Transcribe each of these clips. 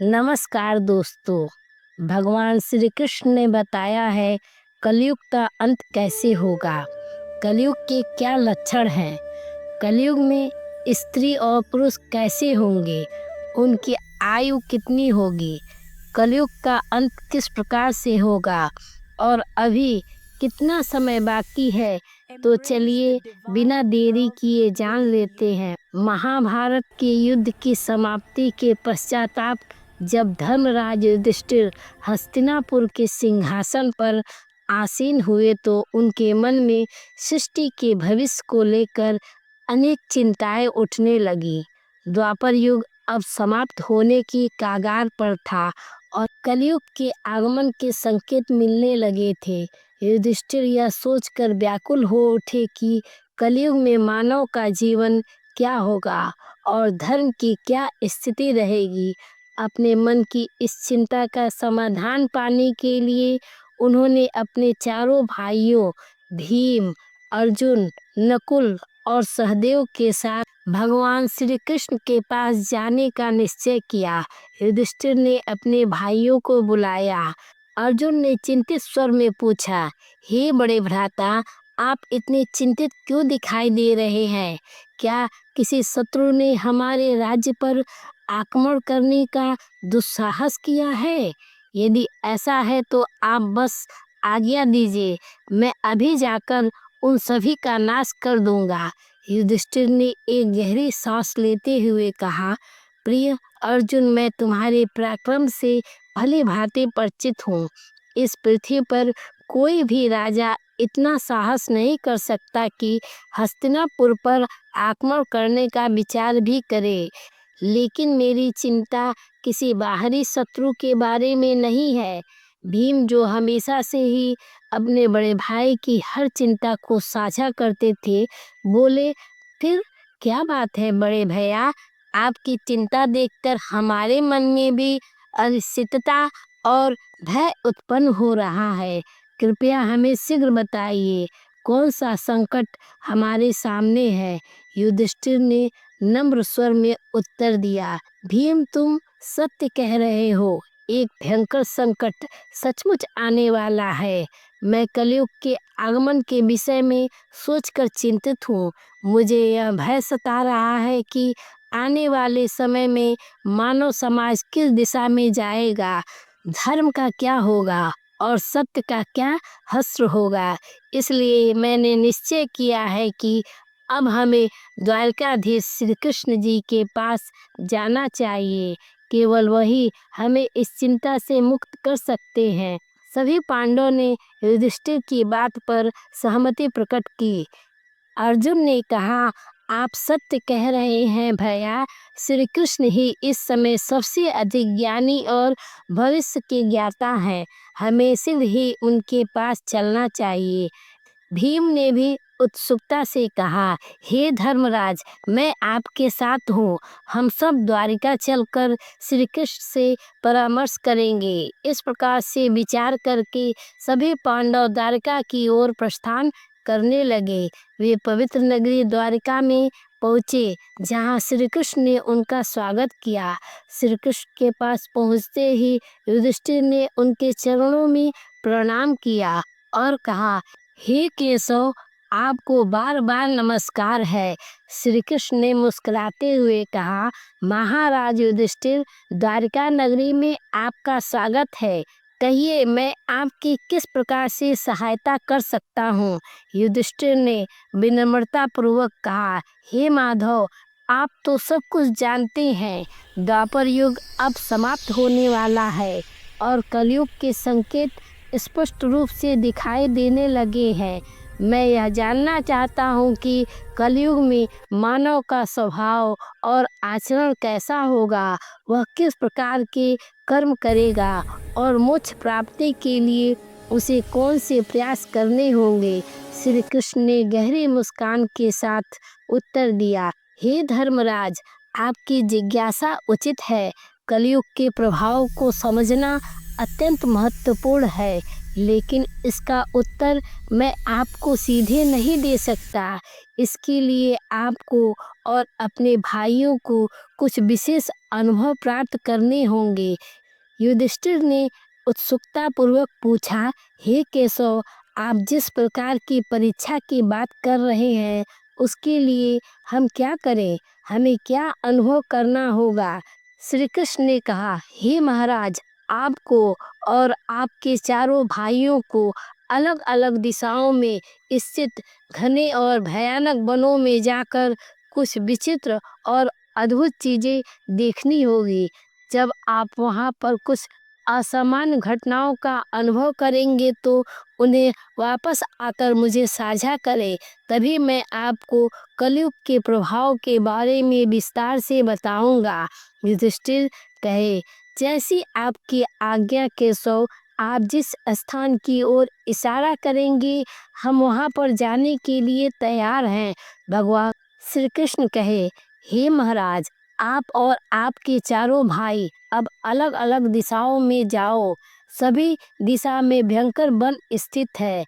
नमस्कार दोस्तों। भगवान श्री कृष्ण ने बताया है कलयुग का अंत कैसे होगा, कलयुग के क्या लक्षण हैं, कलयुग में स्त्री और पुरुष कैसे होंगे, उनकी आयु कितनी होगी, कलयुग का अंत किस प्रकार से होगा और अभी कितना समय बाकी है। तो चलिए बिना देरी किए जान लेते हैं। महाभारत के युद्ध की समाप्ति के पश्चाताप जब धर्मराज युधिष्ठिर हस्तिनापुर के सिंहासन पर आसीन हुए तो उनके मन में सृष्टि के भविष्य को लेकर अनेक चिंताएं उठने लगी। द्वापर युग अब समाप्त होने की कगार पर था और कलयुग के आगमन के संकेत मिलने लगे थे। युधिष्ठिर यह सोचकर व्याकुल हो उठे कि कलयुग में मानव का जीवन क्या होगा और धर्म की क्या स्थिति रहेगी। अपने मन की इस चिंता का समाधान पाने के लिए उन्होंने अपने चारों भाइयों भीम, अर्जुन, नकुल और सहदेव के साथ भगवान श्री कृष्ण के पास जाने का निश्चय किया। युधिष्ठिर ने अपने भाइयों को बुलाया। अर्जुन ने चिंतित स्वर में पूछा, हे बड़े भ्राता, आप इतने चिंतित क्यों दिखाई दे रहे हैं? क्या किसी शत्रु ने हमारे राज्य पर आक्रमण करने का दुस्साहस किया है? यदि ऐसा है तो आप बस आज्ञा दीजिए, मैं अभी जाकर उन सभी का नाश कर दूंगा। युधिष्ठिर ने एक गहरी सांस लेते हुए कहा, प्रिय अर्जुन, मैं तुम्हारे पराक्रम से भली भांति परिचित हूँ। इस पृथ्वी पर कोई भी राजा इतना साहस नहीं कर सकता कि हस्तिनापुर पर आक्रमण करने का विचार भी करे। लेकिन मेरी चिंता किसी बाहरी शत्रु के बारे में नहीं है। भीम, जो हमेशा से ही अपने बड़े भाई की हर चिंता को साझा करते थे, बोले, फिर क्या बात है बड़े भैया? आपकी चिंता देखकर हमारे मन में भी अनिश्चितता और भय उत्पन्न हो रहा है। कृपया हमें शीघ्र बताइए, कौन सा संकट हमारे सामने है? युधिष्ठिर ने नम्र स्वर में उत्तर दिया, भीम, तुम सत्य कह रहे हो। एक भयंकर संकट सचमुच आने वाला है। मैं कलयुग के आगमन के विषय में सोचकर चिंतित हूँ। मुझे यह भय सता रहा है कि आने वाले समय में मानव समाज किस दिशा में जाएगा, धर्म का क्या होगा और सत्य का क्या हश्र होगा। इसलिए मैंने निश्चय किया है कि अब हमें द्वारकाधीश श्री कृष्ण जी के पास जाना चाहिए। केवल वही हमें इस चिंता से मुक्त कर सकते हैं। सभी पांडवों ने युधिष्ठिर की बात पर सहमति प्रकट की। अर्जुन ने कहा, आप सत्य कह रहे हैं भैया। श्री कृष्ण ही इस समय सबसे अधिक ज्ञानी और भविष्य के ज्ञाता हैं। हमें शीघ्र ही उनके पास चलना चाहिए। भीम ने भी उत्सुकता से कहा, हे धर्मराज, मैं आपके साथ हूँ। हम सब द्वारिका चलकर श्री कृष्ण से परामर्श करेंगे। इस प्रकार से विचार करके सभी पांडव द्वारिका की ओर प्रस्थान करने लगे। वे पवित्र नगरी द्वारिका में पहुँचे, जहाँ श्री कृष्ण ने उनका स्वागत किया। श्री कृष्ण के पास पहुँचते ही युधिष्ठिर ने उनके चरणों में प्रणाम किया और कहा, हे केशव, आपको बार बार नमस्कार है। श्री कृष्ण ने मुस्कुराते हुए कहा, महाराज युधिष्ठिर, द्वारिका नगरी में आपका स्वागत है। कहिए, मैं आपकी किस प्रकार से सहायता कर सकता हूँ? युधिष्ठिर ने विनम्रता पूर्वक कहा, हे माधव, आप तो सब कुछ जानते हैं। द्वापर युग अब समाप्त होने वाला है और कलयुग के संकेत स्पष्ट रूप से दिखाई देने लगे हैं। मैं यह जानना चाहता हूँ कि कलयुग में मानव का स्वभाव और आचरण कैसा होगा, वह किस प्रकार के कर्म करेगा और मोक्ष प्राप्ति के लिए उसे कौन से प्रयास करने होंगे। श्री कृष्ण ने गहरी मुस्कान के साथ उत्तर दिया, हे धर्मराज, आपकी जिज्ञासा उचित है। कलयुग के प्रभाव को समझना अत्यंत महत्वपूर्ण है। लेकिन इसका उत्तर मैं आपको सीधे नहीं दे सकता। इसके लिए आपको और अपने भाइयों को कुछ विशेष अनुभव प्राप्त करने होंगे। युधिष्ठिर ने उत्सुकतापूर्वक पूछा, हे केशव, आप जिस प्रकार की परीक्षा की बात कर रहे हैं, उसके लिए हम क्या करें? हमें क्या अनुभव करना होगा? श्री कृष्ण ने कहा, हे महाराज, आपको और आपके चारों भाइयों को अलग अलग दिशाओं में स्थित घने और भयानक वनों में जाकर कुछ विचित्र और अद्भुत चीजें देखनी होगी। जब आप वहां पर कुछ असामान्य घटनाओं का अनुभव करेंगे तो उन्हें वापस आकर मुझे साझा करें। तभी मैं आपको कलयुग के प्रभाव के बारे में विस्तार से बताऊंगा। युधिष्ठिर कहे, जैसी आपकी आज्ञा केशव, आप जिस स्थान की ओर इशारा करेंगे हम वहां पर जाने के लिए तैयार हैं। भगवान श्री कृष्ण कहे, हे महाराज, आप और आपके चारों भाई अब अलग अलग दिशाओं में जाओ। सभी दिशा में भयंकर वन स्थित है।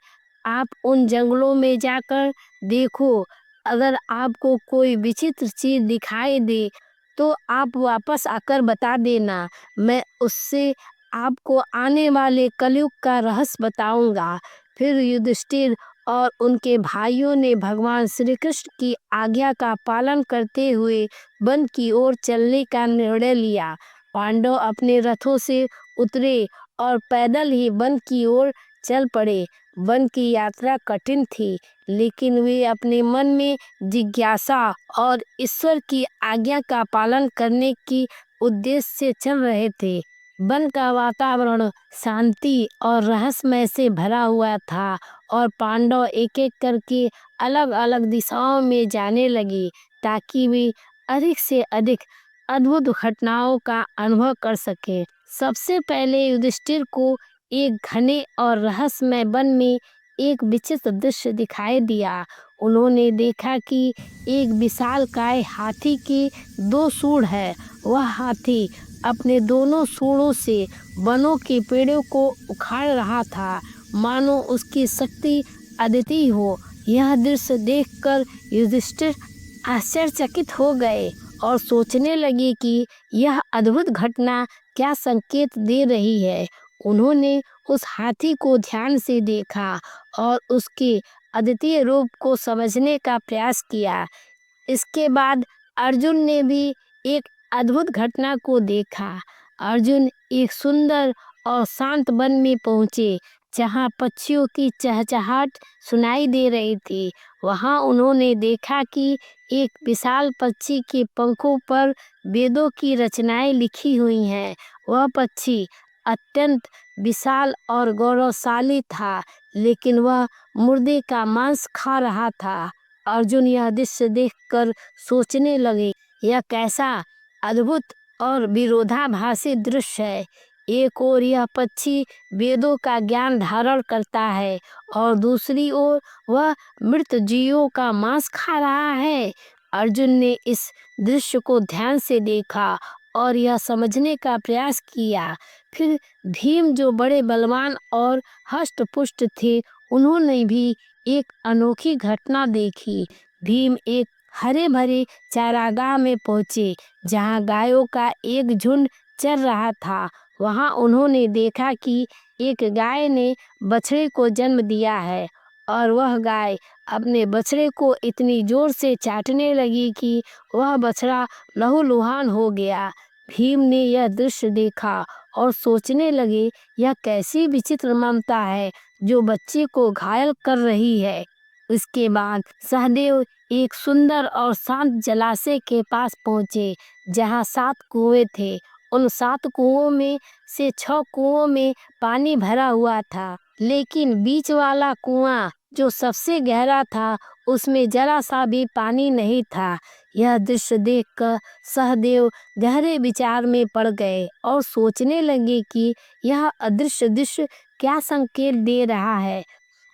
आप उन जंगलों में जाकर देखो। अगर आपको कोई विचित्र चीज दिखाई दे तो आप वापस आकर बता देना। मैं उससे आपको आने वाले कलयुग का रहस्य बताऊंगा। फिर युधिष्ठिर और उनके भाइयों ने भगवान श्री कृष्ण की आज्ञा का पालन करते हुए वन की ओर चलने का निर्णय लिया। पांडव अपने रथों से उतरे और पैदल ही वन की ओर चल पड़े। वन की यात्रा कठिन थी, लेकिन वे अपने मन में जिज्ञासा और ईश्वर की आज्ञा का पालन करने की उद्देश्य से चल रहे थे। वन का वातावरण शांति और रहस्यमय से भरा हुआ था और पांडव एक एक करके अलग अलग दिशाओं में जाने लगे ताकि वे अधिक से अधिक अद्भुत घटनाओं का अनुभव कर सके। सबसे पहले युधिष्ठिर को एक घने और रहस्यमय वन में एक विचित्र दृश्य दिखाई दिया। उन्होंने देखा कि एक विशालकाय हाथी के दो सूंड है। वह हाथी अपने दोनों सूंडों से वनों के पेड़ों को उखाड़ रहा था, मानो उसकी शक्ति अद्वितीय हो। यह दृश्य देखकर युधिष्ठिर आश्चर्यचकित हो गए और सोचने लगे कि यह अद्भुत घटना क्या संकेत दे रही है। उन्होंने उस हाथी को ध्यान से देखा और उसके अद्वितीय रूप को समझने का प्रयास किया। इसके बाद अर्जुन ने भी एक अद्भुत घटना को देखा। अर्जुन एक सुंदर और शांत वन में पहुंचे जहां पक्षियों की चहचहाट सुनाई दे रही थी। वहां उन्होंने देखा कि एक विशाल पक्षी के पंखों पर वेदों की रचनाएं लिखी हुई हैं। वह पक्षी अत्यंत विशाल और गौरवशाली था, लेकिन वह मुर्दे का मांस खा रहा था। अर्जुन यह दृश्य देखकर सोचने लगे, यह कैसा अद्भुत और विरोधाभासी दृश्य है। एक ओर यह पक्षी वेदों का ज्ञान धारण करता है और दूसरी ओर वह मृत जीवों का मांस खा रहा है। अर्जुन ने इस दृश्य को ध्यान से देखा और यह समझने का प्रयास किया। फिर भीम, जो बड़े बलवान और हष्ट-पुष्ट थे, उन्होंने भी एक अनोखी घटना देखी। भीम एक हरे भरे चारागाह में पहुंचे जहां गायों का एक झुंड चर रहा था। वहां उन्होंने देखा कि एक गाय ने बछड़े को जन्म दिया है और वह गाय अपने बछड़े को इतनी जोर से चाटने लगी कि वह बछड़ा लहूलुहान हो गया। भीम ने यह दृश्य देखा और सोचने लगे, यह कैसी विचित्र ममता है जो बच्चे को घायल कर रही है। इसके बाद सहदेव एक सुंदर और शांत जलाशय के पास पहुंचे जहां 7 कुएं थे। उन 7 कुओं में से 6 कुओं में पानी भरा हुआ था, लेकिन बीच वाला कुआं जो सबसे गहरा था उसमें जरा सा भी पानी नहीं था। यह दृश्य देखकर सहदेव गहरे विचार में पड़ गए और सोचने लगे कि यह अदृश्य दृश्य क्या संकेत दे रहा है।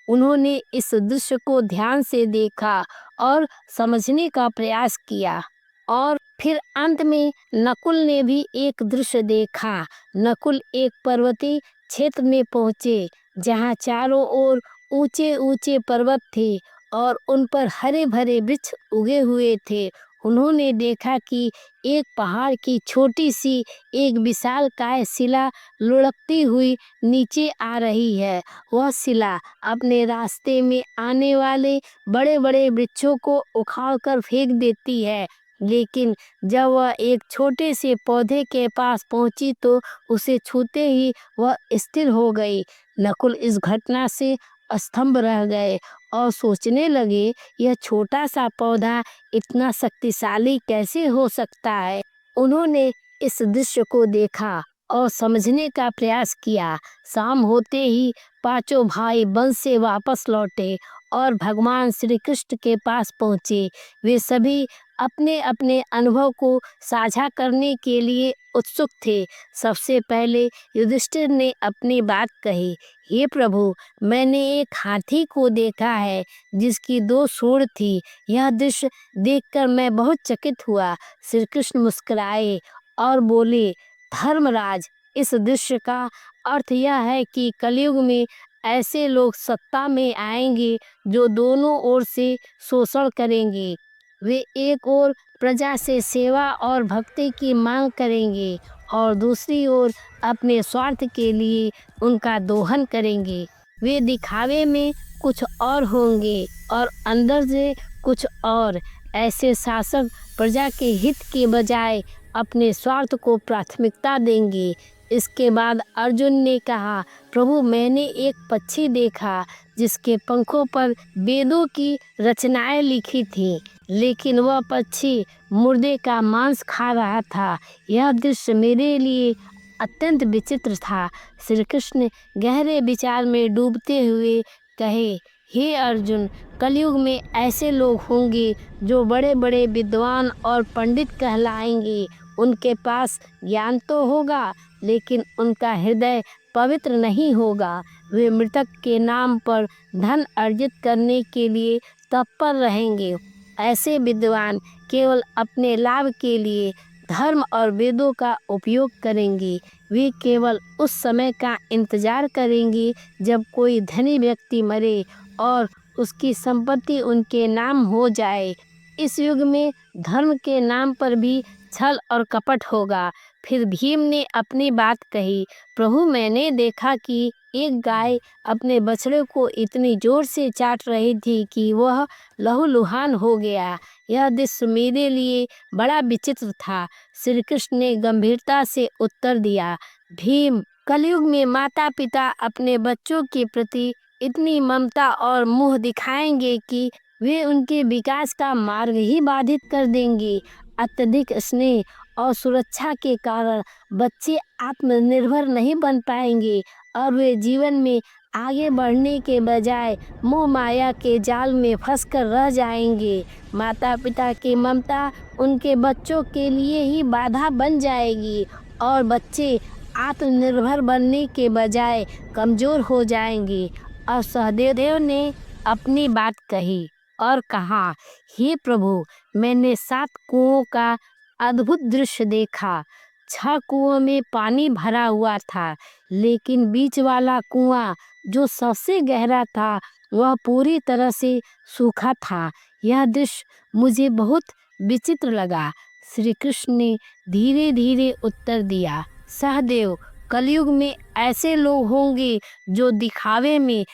उन्होंने इस दृश्य को ध्यान से देखा और समझने का प्रयास किया और फिर अंत में नकुल ने भी एक दृश्य देखा। नकुल एक पर्वतीय क्षेत्र में पहुंचे जहाँ चारों ओर ऊंचे ऊंचे पर्वत थे और उन पर हरे भरे वृक्ष उगे हुए थे। उन्होंने देखा कि एक पहाड़ की छोटी सी एक विशालकाय शिला लुढ़कती हुई नीचे आ रही है। वह शिला अपने रास्ते में आने वाले बड़े बड़े वृक्षों को उखाड़ कर फेंक देती है। लेकिन जब वह एक छोटे से पौधे के पास पहुंची तो उसे छूते ही वह स्थिर हो गई। नकुल इस घटना से स्तंभ रह गए और सोचने लगे, यह छोटा सा पौधा इतना शक्तिशाली कैसे हो सकता है। उन्होंने इस दृश्य को देखा और समझने का प्रयास किया। शाम होते ही पांचों भाई वन से वापस लौटे और भगवान श्री कृष्ण के पास पहुँचे। वे सभी अपने अपने अनुभव को साझा करने के लिए उत्सुक थे। सबसे पहले युधिष्ठिर ने अपनी बात कही, हे प्रभु, मैंने एक हाथी को देखा है जिसकी 2 सूंड थी। यह दृश्य देखकर मैं बहुत चकित हुआ। श्री कृष्ण मुस्कुराए और बोले, धर्मराज, इस दृश्य का अर्थ यह है कि कलयुग में ऐसे लोग सत्ता में आएंगे जो दोनों ओर से शोषण करेंगे। वे एक ओर प्रजा से सेवा और भक्ति की मांग करेंगे और दूसरी ओर अपने स्वार्थ के लिए उनका दोहन करेंगे। वे दिखावे में कुछ और होंगे और अंदर से कुछ और। ऐसे शासक प्रजा के हित के बजाय अपने स्वार्थ को प्राथमिकता देंगे। इसके बाद अर्जुन ने कहा, प्रभु, मैंने एक पक्षी देखा जिसके पंखों पर वेदों की रचनाएं लिखी थी, लेकिन वह पक्षी मुर्दे का मांस खा रहा था। यह दृश्य मेरे लिए अत्यंत विचित्र था। श्री कृष्ण गहरे विचार में डूबते हुए कहे, हे अर्जुन, कलयुग में ऐसे लोग होंगे जो बड़े बड़े विद्वान और पंडित कहलाएंगे। उनके पास ज्ञान तो होगा, लेकिन उनका हृदय पवित्र नहीं होगा। वे मृतक के नाम पर धन अर्जित करने के लिए तत्पर रहेंगे। ऐसे विद्वान केवल अपने लाभ के लिए धर्म और वेदों का उपयोग करेंगे। वे केवल उस समय का इंतजार करेंगे जब कोई धनी व्यक्ति मरे और उसकी संपत्ति उनके नाम हो जाए। इस युग में धर्म के नाम पर भी छल और कपट होगा। फिर भीम ने अपनी बात कही, प्रभु, मैंने देखा कि एक गाय अपने बछड़े को इतनी जोर से चाट रही थी कि वह लहूलुहान हो गया। यह दृश्य मेरे लिए बड़ा विचित्र था। श्री कृष्ण ने गंभीरता से उत्तर दिया, भीम, कलयुग में माता पिता अपने बच्चों के प्रति इतनी ममता और मोह दिखाएंगे कि वे उनके विकास का मार्ग ही बाधित कर देंगे। अत्यधिक स्नेह और सुरक्षा के कारण बच्चे आत्मनिर्भर नहीं बन पाएंगे और वे जीवन में आगे बढ़ने के बजाय मोह माया के जाल में फंसकर रह जाएंगे। माता पिता की ममता उनके बच्चों के लिए ही बाधा बन जाएगी और बच्चे आत्मनिर्भर बनने के बजाय कमजोर हो जाएंगे। और सहदेव ने अपनी बात कही और कहा, हे प्रभु, मैंने 7 कुओं का अद्भुत दृश्य देखा। 6 कुओं में पानी भरा हुआ था, लेकिन बीच वाला कुआं जो सबसे गहरा था वह पूरी तरह से सूखा था। यह दृश्य मुझे बहुत विचित्र लगा। श्री कृष्ण ने धीरे धीरे उत्तर दिया, सहदेव, कलयुग में ऐसे लोग होंगे जो दिखावे में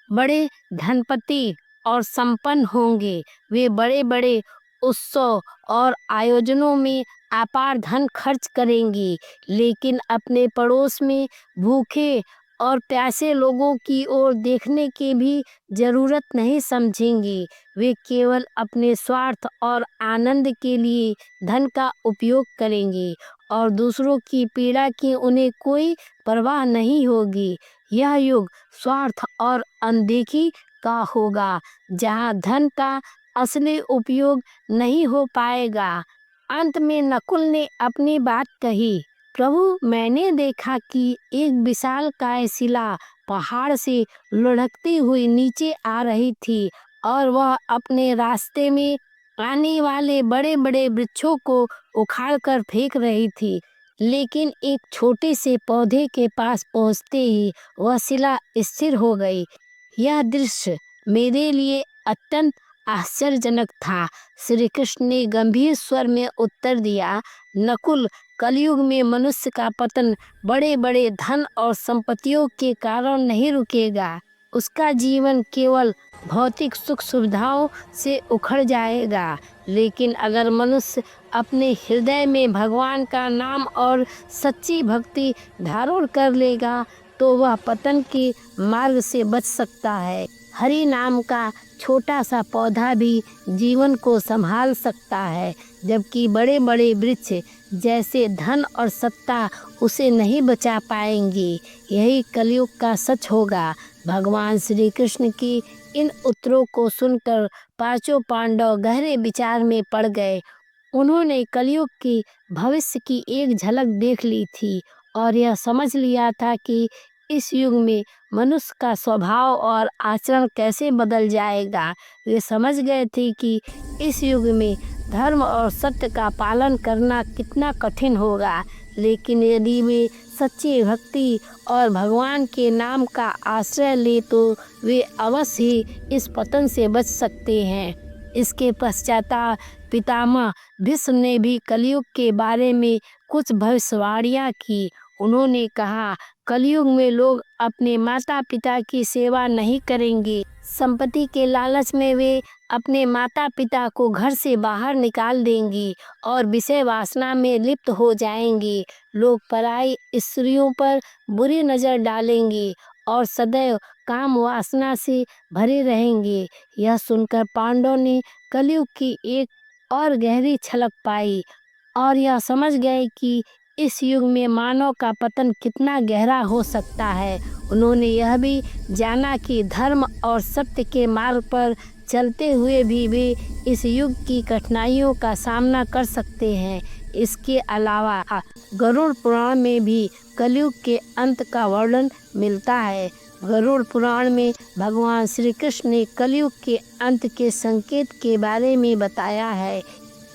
बड़े धनपति और संपन्न होंगे। वे बड़े बड़े उत्सव और आयोजनों में अपार धन खर्च करेंगे, लेकिन अपने पड़ोस में भूखे और प्यासे लोगों की ओर देखने की भी जरूरत नहीं समझेंगे। वे केवल अपने स्वार्थ और आनंद के लिए धन का उपयोग करेंगे और दूसरों की पीड़ा की उन्हें कोई परवाह नहीं होगी। यह युग स्वार्थ और अनदेखी का होगा, जहाँ धन का असली उपयोग नहीं हो पाएगा। अंत में नकुल ने अपनी बात कही, प्रभु, मैंने देखा कि एक विशालकाय शिला पहाड़ से लुढ़कती हुई नीचे आ रही थी और वह अपने रास्ते में आने वाले बड़े बड़े वृक्षों को उखाड़ कर फेंक रही थी। लेकिन एक छोटे से पौधे के पास पहुंचते ही वह शिला स्थिर हो गई। यह दृश्य मेरे लिए अत्यंत आश्चर्यजनक था। श्री कृष्ण ने गंभीर स्वर में उत्तर दिया, नकुल, कलयुग में मनुष्य का पतन बड़े बड़े धन और संपत्तियों के कारण नहीं रुकेगा। उसका जीवन केवल भौतिक सुख सुविधाओं से उखड़ जाएगा। लेकिन अगर मनुष्य अपने हृदय में भगवान का नाम और सच्ची भक्ति धारण कर लेगा तो वह पतन के मार्ग से बच सकता है। हरि नाम का छोटा सा पौधा भी जीवन को संभाल सकता है, जबकि बड़े बड़े वृक्ष जैसे धन और सत्ता उसे नहीं बचा पाएंगे। यही कलयुग का सच होगा। भगवान श्री कृष्ण की इन उत्तरों को सुनकर पांचों पांडव गहरे विचार में पड़ गए। उन्होंने कलयुग की भविष्य की एक झलक देख ली थी और यह समझ लिया था कि इस युग में मनुष्य का स्वभाव और आचरण कैसे बदल जाएगा। वे समझ गए थे कि इस युग में धर्म और सत्य का पालन करना कितना कठिन होगा, लेकिन यदि वे सच्ची भक्ति और भगवान के नाम का आश्रय ले तो वे अवश्य ही इस पतन से बच सकते हैं। इसके पश्चात पितामह भीष्म ने भी कलयुग के बारे में कुछ भविष्यवाणियां की। उन्होंने कहा, कलयुग में लोग अपने माता पिता की सेवा नहीं करेंगे। संपत्ति के लालच में वे अपने माता पिता को घर से बाहर निकाल देंगी और विषय वासना में लिप्त हो जाएंगी। लोग पराई स्त्रियों पर बुरी नजर डालेंगे और सदैव काम वासना से भरे रहेंगे। यह सुनकर पांडवों ने कलयुग की एक और गहरी झलक पाई और यह समझ गए कि इस युग में मानव का पतन कितना गहरा हो सकता है। उन्होंने यह भी जाना कि धर्म और सत्य के मार्ग पर चलते हुए भी वे इस युग की कठिनाइयों का सामना कर सकते हैं। इसके अलावा गरुड़ पुराण में भी कलयुग के अंत का वर्णन मिलता है। गरुड़ पुराण में भगवान श्री कृष्ण ने कलयुग के अंत के संकेत के बारे में बताया है।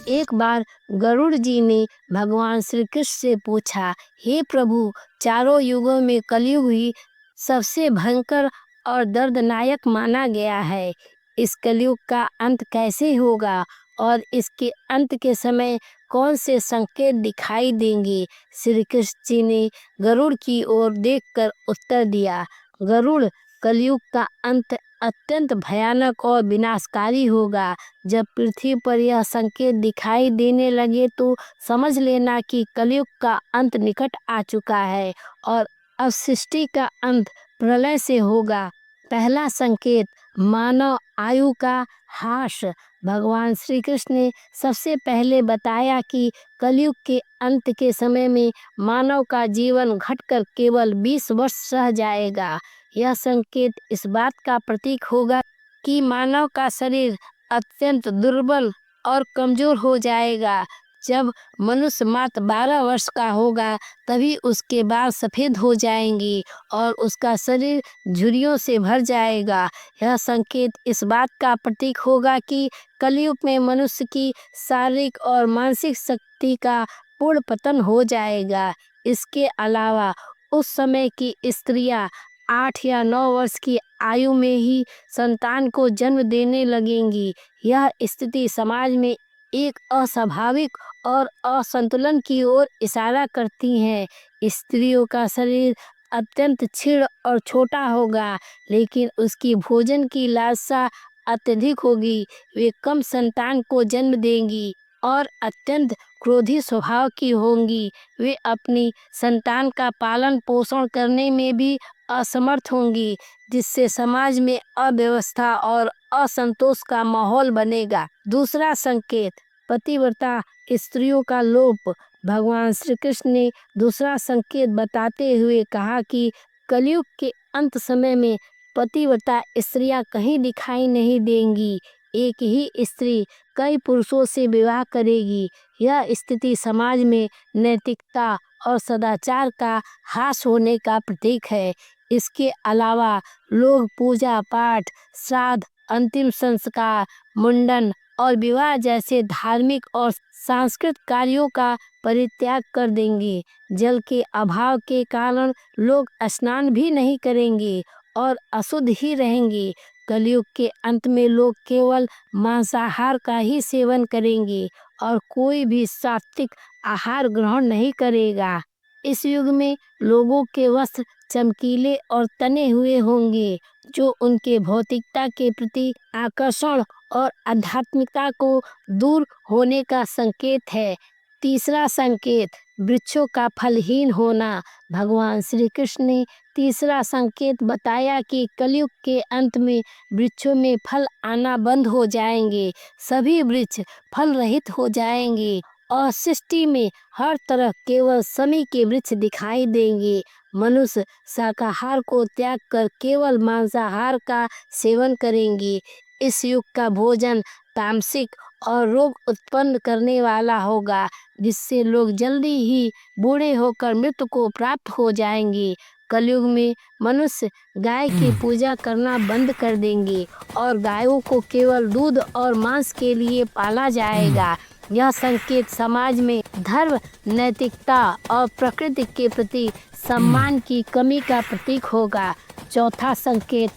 एक बार गरुड़ जी ने भगवान श्री कृष्ण से पूछा, हे प्रभु, चारों युगों में कलयुग ही सबसे भयंकर और दर्दनायक माना गया है। इस कलयुग का अंत कैसे होगा और इसके अंत के समय कौन से संकेत दिखाई देंगे? श्री कृष्ण जी ने गरुड़ की ओर देखकर उत्तर दिया, गरुड़, कलयुग का अंत अत्यंत भयानक और विनाशकारी होगा। जब पृथ्वी पर यह संकेत दिखाई देने लगे तो समझ लेना कि कलयुग का अंत निकट आ चुका है और अब सृष्टि का अंत प्रलय से होगा। पहला संकेत, मानव आयु का ह्रास। भगवान श्री कृष्ण ने सबसे पहले बताया कि कलयुग के अंत के समय में मानव का जीवन घटकर केवल 20 वर्ष रह जाएगा। यह संकेत इस बात का प्रतीक होगा कि मानव का शरीर अत्यंत दुर्बल और कमजोर हो जाएगा। जब मनुष्य मात्र 12 वर्ष का होगा तभी उसके बाल सफ़ेद हो जाएंगे और उसका शरीर झुर्रियों से भर जाएगा। यह संकेत इस बात का प्रतीक होगा कि कलयुग में मनुष्य की शारीरिक और मानसिक शक्ति का पूर्ण पतन हो जाएगा। इसके अलावा उस समय की स्त्रियां 8 या 9 वर्ष की आयु में ही संतान को जन्म देने लगेंगी। यह स्थिति समाज में एक अस्वाभाविक और असंतुलन की ओर इशारा करती है। स्त्रियों का शरीर अत्यंत क्षीण और छोटा होगा, लेकिन उसकी भोजन की लालसा अत्यधिक होगी। वे कम संतान को जन्म देंगी और अत्यंत क्रोधी स्वभाव की होंगी। वे अपनी संतान का पालन पोषण करने में भी असमर्थ होंगी, जिससे समाज में अव्यवस्था और असंतोष का माहौल बनेगा। दूसरा संकेत, पतिव्रता स्त्रियों का लोप। भगवान श्री कृष्ण ने दूसरा संकेत बताते हुए कहा कि कलयुग के अंत समय में पतिव्रता स्त्रियां कहीं दिखाई नहीं देंगी। एक ही स्त्री कई पुरुषों से विवाह करेगी। यह स्थिति समाज में नैतिकता और सदाचार का ह्रास होने का प्रतीक है। इसके अलावा लोग पूजा पाठ, श्राद्ध, अंतिम संस्कार, मुंडन और विवाह जैसे धार्मिक और सांस्कृतिक कार्यों का परित्याग कर देंगे। जल के अभाव के कारण लोग स्नान भी नहीं करेंगे और अशुद्ध ही रहेंगे। कलयुग के अंत में लोग केवल मांसाहार का ही सेवन करेंगे और कोई भी सात्विक आहार ग्रहण नहीं करेगा। इस युग में लोगों के वस्त्र चमकीले और तने हुए होंगे, जो उनके भौतिकता के प्रति आकर्षण और आध्यात्मिकता को दूर होने का संकेत है। तीसरा संकेत, वृक्षों का फलहीन होना। भगवान श्री कृष्ण ने तीसरा संकेत बताया कि कलयुग के अंत में वृक्षों में फल आना बंद हो जाएंगे, सभी वृक्ष फल रहित हो जाएंगे और सृष्टि में हर तरफ केवल शमी के वृक्ष दिखाई देंगे। मनुष्य शाकाहार को त्याग कर केवल मांसाहार का सेवन करेंगे। इस युग का भोजन तामसिक और रोग उत्पन्न करने वाला होगा, जिससे लोग जल्दी ही बूढ़े होकर मृत्यु को प्राप्त हो जाएंगे। कलयुग में मनुष्य गाय की पूजा करना बंद कर देंगे और गायों को केवल दूध और मांस के लिए पाला जाएगा। यह संकेत समाज में धर्म, नैतिकता और प्रकृति के प्रति सम्मान की कमी का प्रतीक होगा। चौथा संकेत,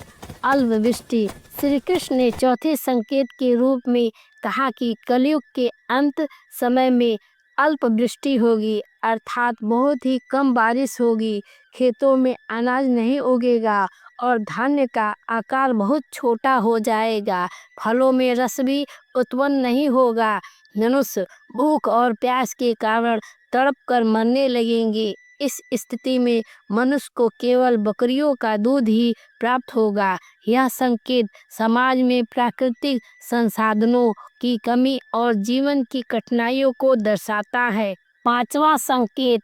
अल्पवृष्टि। श्री कृष्ण ने चौथे संकेत के रूप में कहा कि कलयुग के अंत समय में अल्पवृष्टि होगी, अर्थात बहुत ही कम बारिश होगी। खेतों में अनाज नहीं उगेगा और धान्य का आकार बहुत छोटा हो जाएगा। फलों में रस भी उत्पन्न नहीं होगा। मनुष्य भूख और प्यास के कारण तड़प कर मरने लगेंगे। इस स्थिति में मनुष्य को केवल बकरियों का दूध ही प्राप्त होगा। यह संकेत समाज में प्राकृतिक संसाधनों की कमी और जीवन की कठिनाइयों को दर्शाता है। पांचवा संकेत,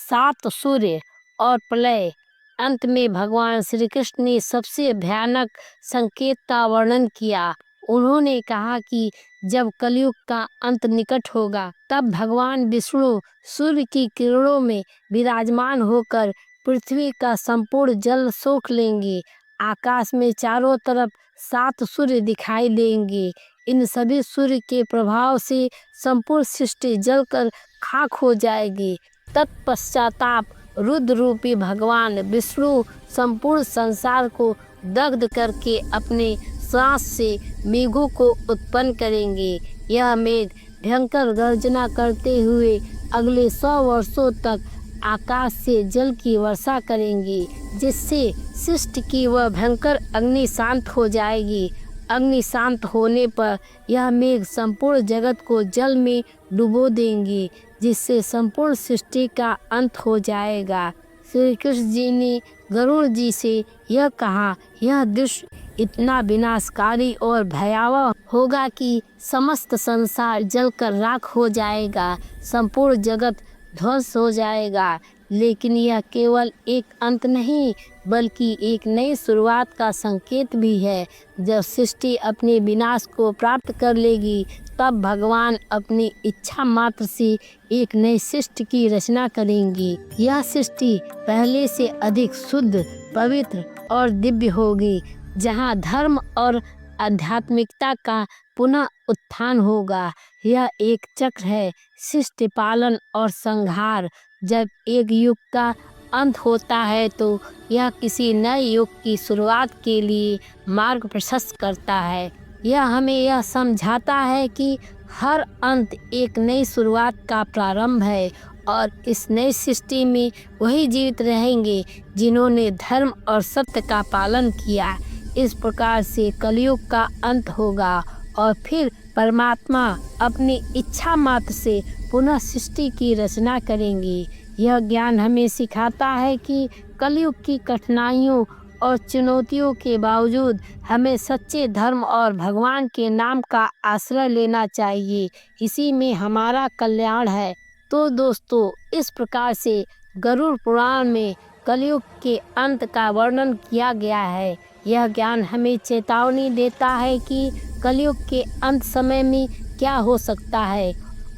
7 सूर्य और प्रलय। अंत में भगवान श्री कृष्ण ने सबसे भयानक संकेत का वर्णन किया। उन्होंने कहा कि जब कलयुग का अंत निकट होगा, तब भगवान विष्णु सूर्य की किरणों में विराजमान होकर पृथ्वी का संपूर्ण जल सोख लेंगे। आकाश में चारों तरफ 7 सूर्य दिखाई देंगे। इन सभी सूर्य के प्रभाव से संपूर्ण सृष्टि जलकर खाक हो जाएगी। तत्पश्चाताप रुद्र रूपी भगवान विष्णु संपूर्ण संसार को दग्ध करके अपने सांस से मेघों को उत्पन्न करेंगे। यह मेघ भयंकर गर्जना करते हुए अगले 100 वर्षों तक आकाश से जल की वर्षा करेंगे, जिससे सृष्टि की वह भयंकर अग्नि शांत हो जाएगी। अग्नि शांत होने पर यह मेघ संपूर्ण जगत को जल में डुबो देंगे, जिससे संपूर्ण सृष्टि का अंत हो जाएगा। श्री कृष्ण जी ने गरुड़ जी से यह कहा, यह दृश्य इतना विनाशकारी और भयावह होगा कि समस्त संसार जलकर राख हो जाएगा, संपूर्ण जगत ध्वंस हो जाएगा। लेकिन यह केवल एक अंत नहीं, बल्कि एक नई शुरुआत का संकेत भी है। जब सृष्टि अपने विनाश को प्राप्त कर लेगी, तब भगवान अपनी इच्छा मात्र से एक नई सृष्टि की रचना करेंगे। यह सृष्टि पहले से अधिक शुद्ध, पवित्र और दिव्य होगी, जहाँ धर्म और आध्यात्मिकता का पुनः उत्थान होगा। यह एक चक्र है, सृष्टि पालन और संहार। जब एक युग का अंत होता है तो यह किसी नए युग की शुरुआत के लिए मार्ग प्रशस्त करता है। यह हमें यह समझाता है कि हर अंत एक नई शुरुआत का प्रारंभ है और इस नई सृष्टि में वही जीवित रहेंगे जिन्होंने धर्म और सत्य का पालन किया। इस प्रकार से कलयुग का अंत होगा और फिर परमात्मा अपनी इच्छा मात्र से पुनः सृष्टि की रचना करेंगे। यह ज्ञान हमें सिखाता है कि कलयुग की कठिनाइयों और चुनौतियों के बावजूद हमें सच्चे धर्म और भगवान के नाम का आश्रय लेना चाहिए। इसी में हमारा कल्याण है। तो दोस्तों, इस प्रकार से गरुड़ पुराण में कलयुग के अंत का वर्णन किया गया है। यह ज्ञान हमें चेतावनी देता है कि कलयुग के अंत समय में क्या हो सकता है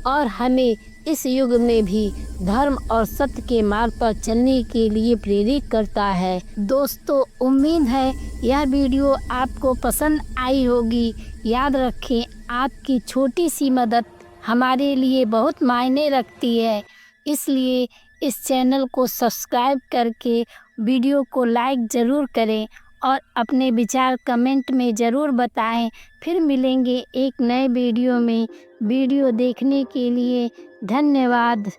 और हमें इस युग में भी धर्म और सत्य के मार्ग पर चलने के लिए प्रेरित करता है। दोस्तों, उम्मीद है यह वीडियो आपको पसंद आई होगी। याद रखें, आपकी छोटी सी मदद हमारे लिए बहुत मायने रखती है। इसलिए इस चैनल को सब्सक्राइब करके वीडियो को लाइक ज़रूर करें और अपने विचार कमेंट में ज़रूर बताएं। फिर मिलेंगे एक नए वीडियो में। वीडियो देखने के लिए धन्यवाद।